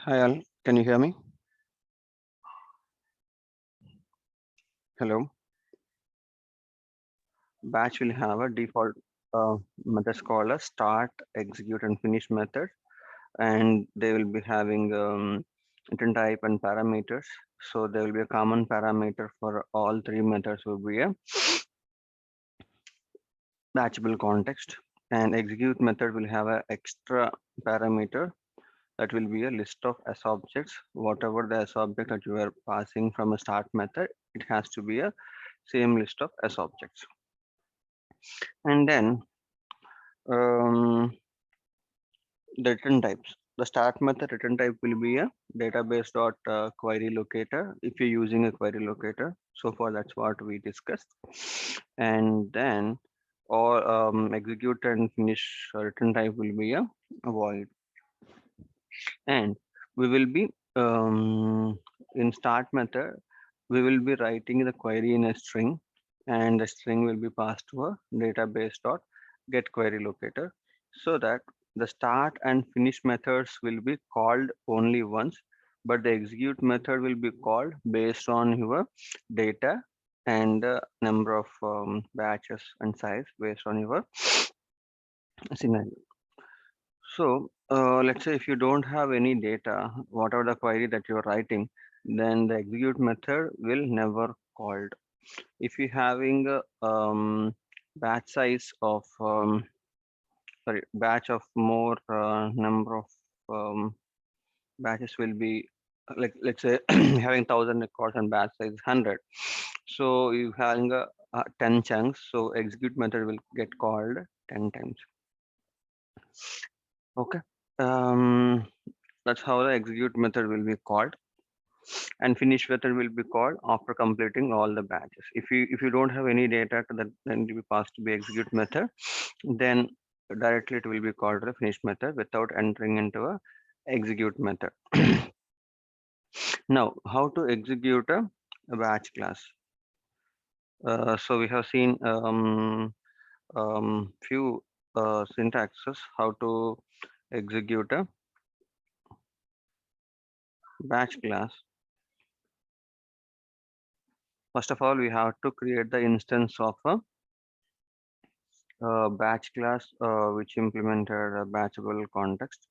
Hi all, can you hear me? Hello. Batch will have a default methods called a start, execute, and finish method, and they will be having return type and parameters. So there will be a common parameter for all three methods will be a batchable context, and execute method will have a extra parameter that will be a list of S objects. Whatever the S object that you are passing from a start method, it has to be a same list of S objects. And then the return types. The start method return type will be a database dot query locator if you're using a query locator. So far, that's what we discussed. And then or execute and finish return type will be a void. And we will be in start method, we will be writing the query in a string, and the string will be passed to a database dot get query locator, so that the start and finish methods will be called only once, but the execute method will be called based on your data and number of batches and size based on your scenario. So let's say if you don't have any data, whatever the query that you're writing, then the execute method will never called. If you're having a batch size of batch of more number of batches will be like, let's say having 1,000 records and batch size 100. So you having a 10 chunks, so execute method will get called 10 times. Okay. Um, that's how the execute method will be called, and finish method will be called after completing all the batches. If you don't have any data that then it will be passed to be execute method, then directly it will be called the finish method without entering into a execute method. Now, how to execute a batch class? So we have seen few syntaxes how to execute a batch class. First of all, we have to create the instance of a batch class which implemented a batchable context,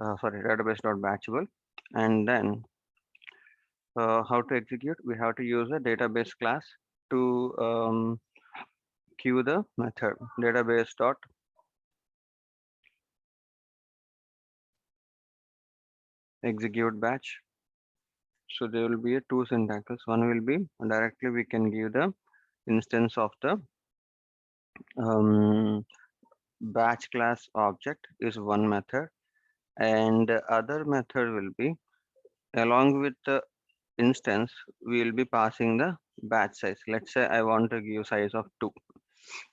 database.batchable. And then how to execute, we have to use a database class to queue the method database dot execute batch. So there will be a two syntaxes. One will be directly we can give the instance of the batch class object is one method, and the other method will be along with the instance we will be passing the batch size. Let's say I want to give size of 2,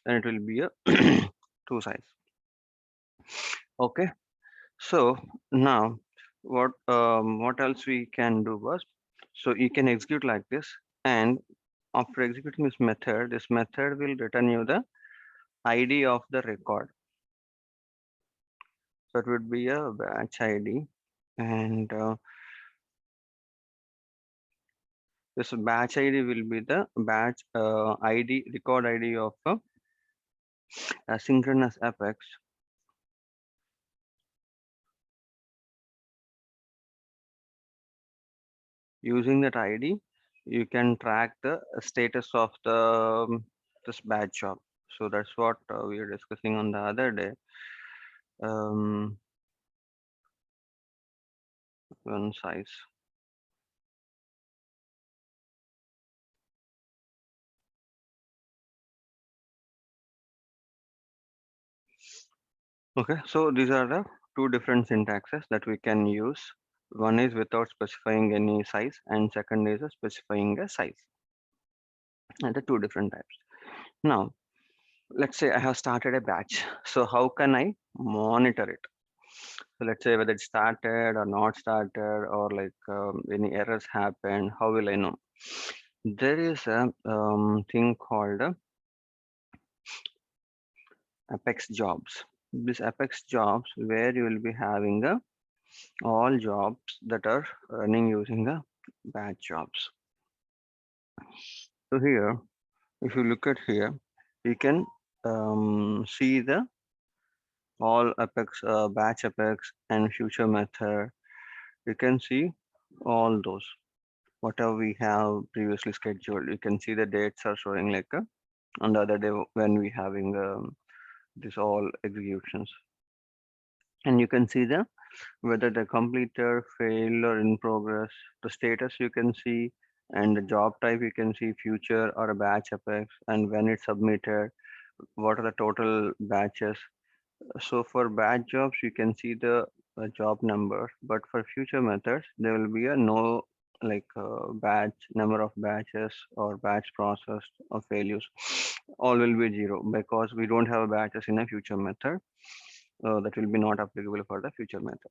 then it will be a 2 size. Okay, so now what else we can do was, so you can execute like this, and after executing this method will return you the ID of the record. So it would be a batch ID, and this batch ID will be the batch ID record ID of asynchronous Apex. Using that ID, you can track the status of the this batch job. So that's what we are discussing on the other day. One size. Okay, so these are the two different syntaxes that we can use. One is without specifying any size, and second is specifying a size. And the two different types. Now, let's say I have started a batch. So how can I monitor it? So let's say whether it started or not started, or like any errors happened, how will I know? There is a thing called Apex jobs. This Apex jobs where you will be having a all jobs that are running using the batch jobs. So here, if you look at here, you can see the all Apex, batch Apex and future method. You can see all those, whatever we have previously scheduled. You can see the dates are showing like on the other day when we having this all executions. And you can see the whether the completed, failed, or in progress, the status you can see, and the job type you can see future or a batch apex, and when it's submitted, what are the total batches. So for batch jobs, you can see the job number, but for future methods, there will be a no like batch number of batches or batch processed or failures. All will be zero because we don't have batches in a future method. That will be not applicable for the future method.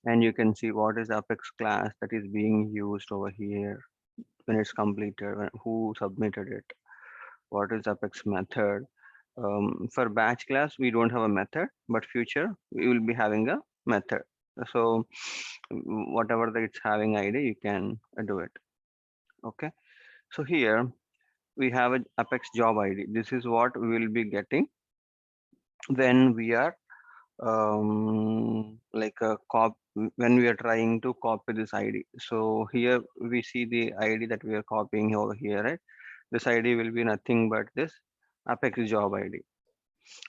And you can see what is Apex class that is being used over here when it's completed, who submitted it, what is Apex method. For batch class, we don't have a method, but future we will be having a method. So whatever that it's having ID, you can do it. Okay. So here we have an Apex job ID. This is what we will be getting when we are like a cop when we are trying to copy this ID. So here we see the ID that we are copying over here, right? This ID will be nothing but this Apex job ID.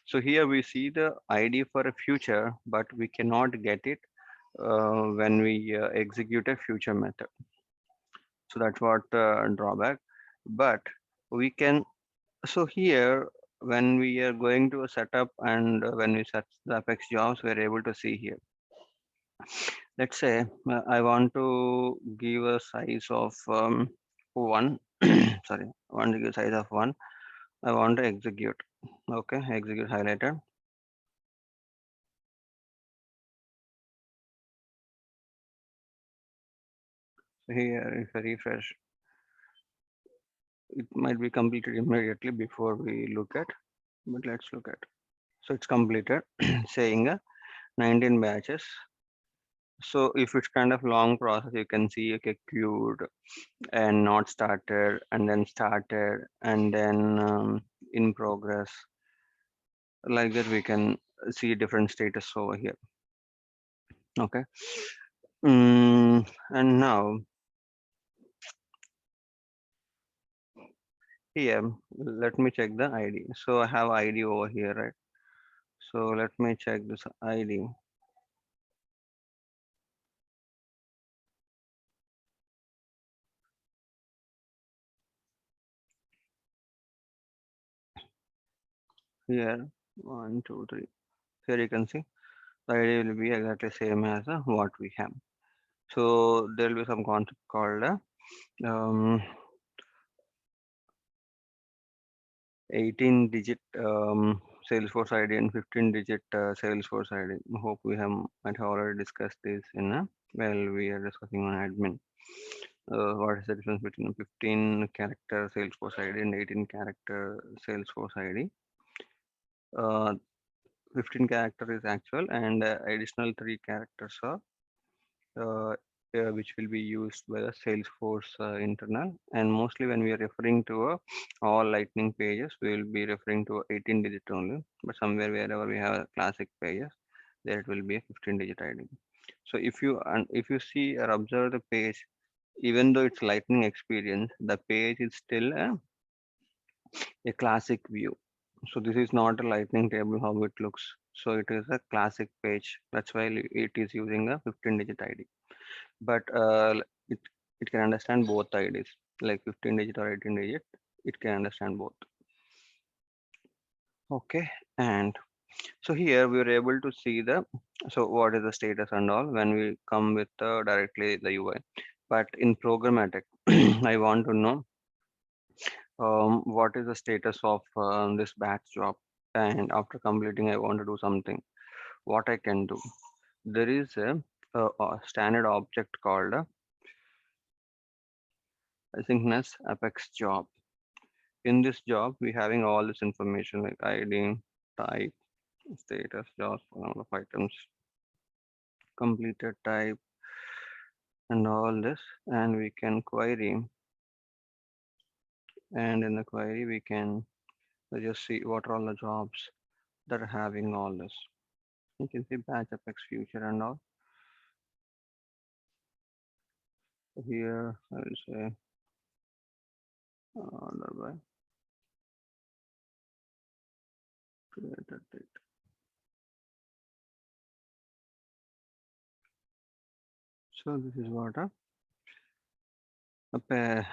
So here we see the ID for a future, but we cannot get it when we execute a future method. So that's what drawback. But we can, so here when we are going to a setup and when we set the Apex jobs, we're able to see here. Let's say I want to give a size of one. Sorry, I want to give size of one. I want to execute. Okay, execute highlighted. So here, if I refresh, it might be completed immediately before we look at, but let's look at. So it's completed, saying 19 batches. So if it's kind of long process, you can see okay, queued and not started, and then started, and then in progress. Like that, we can see different status over here. Okay. And now here, let me check the ID. So I have ID over here, right? So let me check this ID. Here, 1, 2, 3. Here you can see the ID will be exactly same as what we have. So there will be some concept called um, 18-digit Salesforce ID and 15-digit Salesforce ID. Hope we have might have already discussed this in well, we are discussing on admin. What is the difference between a 15 character Salesforce ID and 18 character Salesforce ID? 15 character is actual and additional 3 characters are which will be used by the Salesforce internal. And mostly when we are referring to all lightning pages, we will be referring to 18 digit only. But somewhere wherever we have classic pages, there it will be a 15 digit ID. So if you see or observe the page, even though it's lightning experience, the page is still a classic view. So this is not a lightning table how it looks. So it is a classic page. That's why it is using a 15 digit ID. But it it can understand both IDs, like 15 digit or 18 digit. It can understand both. Okay, and so here we are able to see the so what is the status and all when we come with directly the UI. But in programmatic, I want to know what is the status of this batch job, and after completing, I want to do something. What I can do? There is a standard object called asynchronous Apex job. In this job, we having all this information like ID, type, status, jobs, number of items. completed type and all this, and we can query, and in the query we can just see what are all the jobs that are having all this. You can see batch apex future and all. So here I will say by created date. So this is what a pair